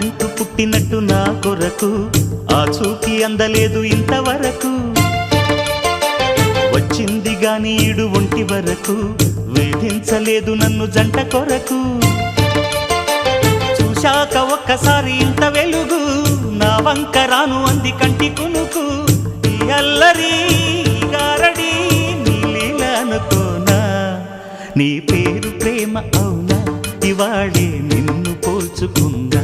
నువ్వంటూ పుట్టినట్టు నా కొరకు ఆ చూకి అందలేదు ఇంతవరకు వచ్చింది గాని ఈడు ఒంటి వరకు వేధించలేదు నన్ను జంట కొరకు చూశాక ఒక్కసారి ఇంత వెలుగు నా వంక రాను అంది కంటి కునుకు ఈ అల్లరి గారడి నీలీలనుకోనా నీ పేరు ప్రేమ అవునా ఇవాళే నిన్ను పోల్చుకుందా